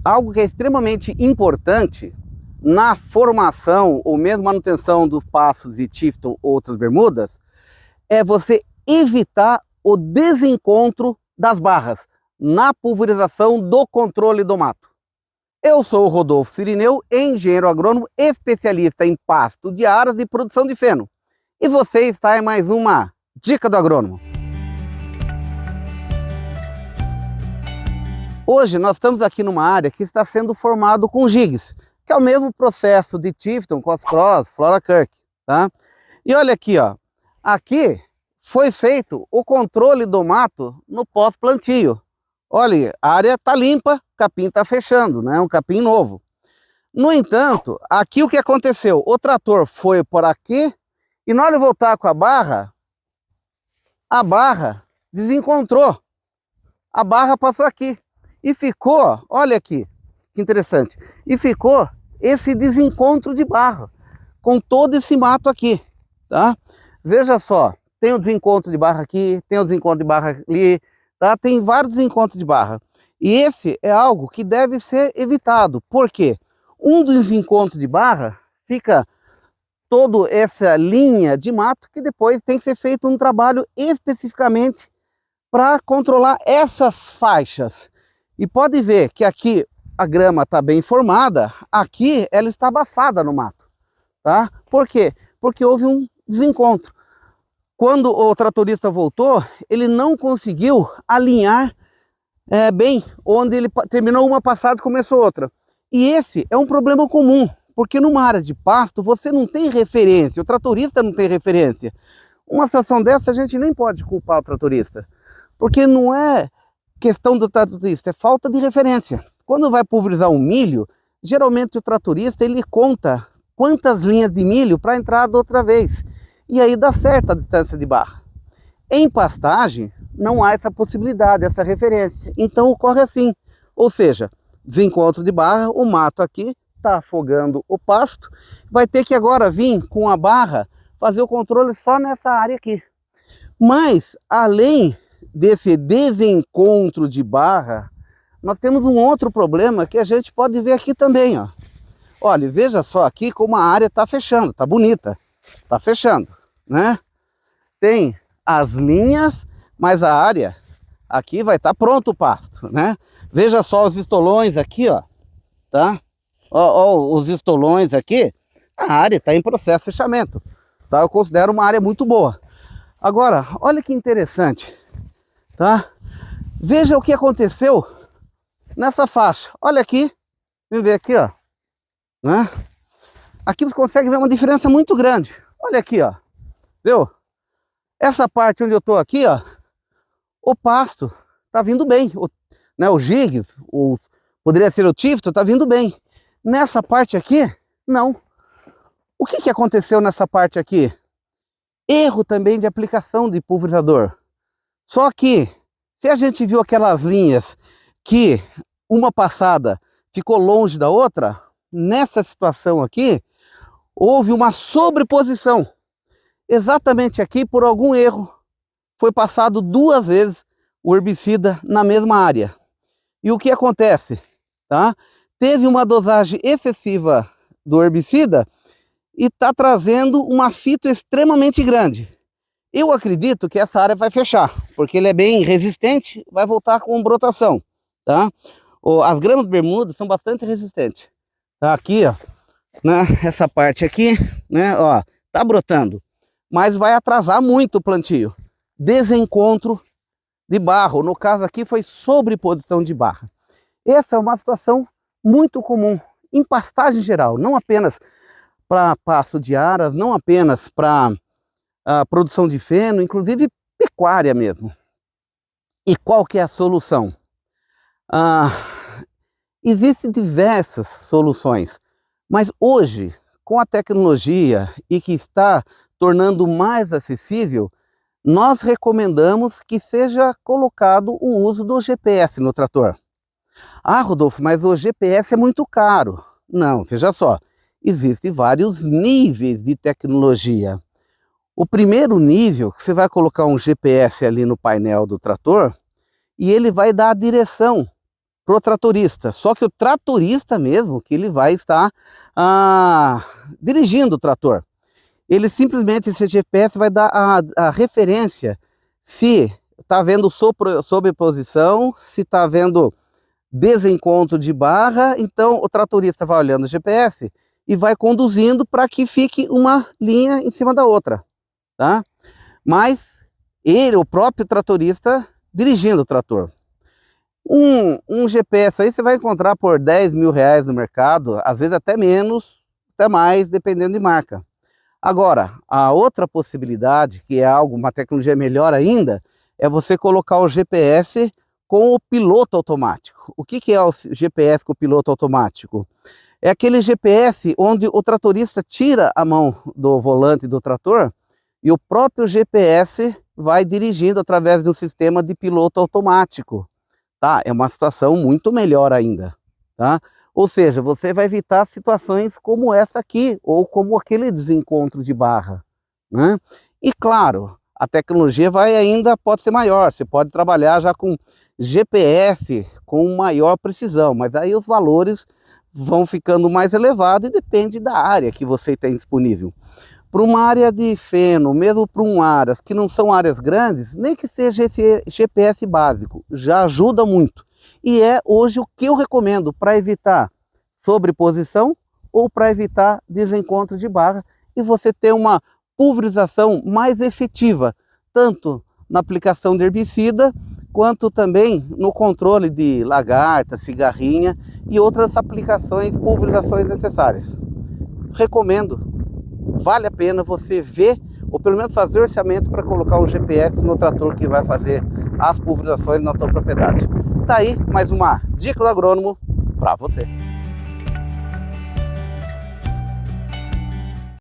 Algo que é extremamente importante na formação ou mesmo manutenção dos pastos de Tifton ou outras bermudas é você evitar o desencontro das barras na pulverização do controle do mato. Eu sou o Rodolfo Cirineu, engenheiro agrônomo especialista em pasto de aras e produção de feno. E você está em mais uma Dica do Agrônomo. Hoje nós estamos aqui numa área que está sendo formado com jigs, que é o mesmo processo de Tifton, Cross, Flora Kirk, tá? E olha aqui, ó, aqui foi feito o controle do mato no pós-plantio. Olha, a área está limpa, o capim está fechando, né? Um capim novo. No entanto, aqui o que aconteceu? O trator foi por aqui e na hora de voltar com a barra desencontrou. A barra passou aqui e ficou, olha aqui, que interessante, e ficou esse desencontro de barra com todo esse mato aqui, tá? Veja só, tem o desencontro de barra aqui, tem o desencontro de barra ali, tá? Tem vários desencontros de barra. E esse é algo que deve ser evitado. Por quê? Um desencontro de barra fica toda essa linha de mato que depois tem que ser feito um trabalho especificamente para controlar essas faixas. E pode ver que aqui a grama está bem formada, aqui ela está abafada no mato, tá? Por quê? Porque houve um desencontro. Quando o tratorista voltou, ele não conseguiu alinhar bem onde ele terminou uma passada e começou outra. E esse é um problema comum, porque numa área de pasto você não tem referência, o tratorista não tem referência. Uma situação dessa a gente nem pode culpar o tratorista, porque não é questão do tratorista, é falta de referência. Quando vai pulverizar um milho, geralmente o tratorista ele conta quantas linhas de milho para entrar da outra vez. E aí dá certo a distância de barra. Em pastagem, não há essa possibilidade, essa referência. Então ocorre assim, ou seja, desencontro de barra, o mato aqui está afogando o pasto, vai ter que agora vir com a barra fazer o controle só nessa área aqui. Mas, além desse desencontro de barra, nós temos um outro problema que a gente pode ver aqui também, ó. Olha, veja só aqui como a área está fechando, está bonita, está fechando, né? Tem as linhas, mas a área aqui vai estar pronto o pasto, né? Veja só os estolões aqui, ó, tá? Ó, os estolões aqui, a área está em processo de fechamento, tá? Eu considero uma área muito boa. Agora, olha que interessante, tá? Veja o que aconteceu nessa faixa. Olha aqui, vem ver aqui, ó, né? Aqui você consegue ver uma diferença muito grande. Olha aqui, ó, viu? Essa parte onde eu tô aqui, ó, o pasto tá vindo bem, os jigs, poderia ser o Tifton, tá vindo bem. Nessa parte aqui, não. O que aconteceu nessa parte aqui? Erro também de aplicação de pulverizador. Só que, se a gente viu aquelas linhas que uma passada ficou longe da outra, nessa situação aqui, houve uma sobreposição. Exatamente aqui, por algum erro, foi passado 2 vezes o herbicida na mesma área. E o que acontece? Tá? Teve uma dosagem excessiva do herbicida e está trazendo uma fito extremamente grande. Eu acredito que essa área vai fechar, porque ele é bem resistente, vai voltar com brotação, tá? As gramas bermudas são bastante resistentes. Tá aqui, ó, né? Essa parte aqui, né? Ó, tá brotando, mas vai atrasar muito o plantio. Desencontro de barro, no caso aqui foi sobreposição de barra. Essa é uma situação muito comum em pastagem geral, não apenas para pasto de aras, não apenas para a produção de feno, inclusive pecuária mesmo. E qual que é a solução? Existem diversas soluções, mas hoje, com a tecnologia e que está tornando mais acessível, nós recomendamos que seja colocado o uso do GPS no trator. Ah, Rodolfo, mas o GPS é muito caro. Não, veja só, existem vários níveis de tecnologia. O primeiro nível, você vai colocar um GPS ali no painel do trator e ele vai dar a direção pro tratorista. Só que o tratorista mesmo, que ele vai estar dirigindo o trator. Ele simplesmente, esse GPS vai dar a referência se está havendo sobreposição, se está havendo desencontro de barra. Então o tratorista vai olhando o GPS e vai conduzindo para que fique uma linha em cima da outra, tá? Mas ele, o próprio tratorista, dirigindo o trator. Um GPS aí você vai encontrar por 10 mil reais no mercado, às vezes até menos, até mais, dependendo de marca. Agora, a outra possibilidade, que é uma tecnologia melhor ainda, é você colocar o GPS com o piloto automático. O que é o GPS com o piloto automático? É aquele GPS onde o tratorista tira a mão do volante do trator e o próprio GPS vai dirigindo através de um sistema de piloto automático. Tá? É uma situação muito melhor ainda, tá? Ou seja, você vai evitar situações como essa aqui, ou como aquele desencontro de barra, né? E claro, a tecnologia pode ser maior, você pode trabalhar já com GPS com maior precisão, mas aí os valores vão ficando mais elevados e depende da área que você tem disponível. Para uma área de feno, mesmo para áreas que não são áreas grandes, nem que seja esse GPS básico, já ajuda muito. E é hoje o que eu recomendo para evitar sobreposição ou para evitar desencontro de barra e você ter uma pulverização mais efetiva, tanto na aplicação de herbicida, quanto também no controle de lagarta, cigarrinha e outras aplicações, pulverizações necessárias. Recomendo. Vale a pena você ver, ou pelo menos fazer orçamento para colocar um GPS no trator que vai fazer as pulverizações na tua propriedade. Tá aí mais uma dica do agrônomo para você.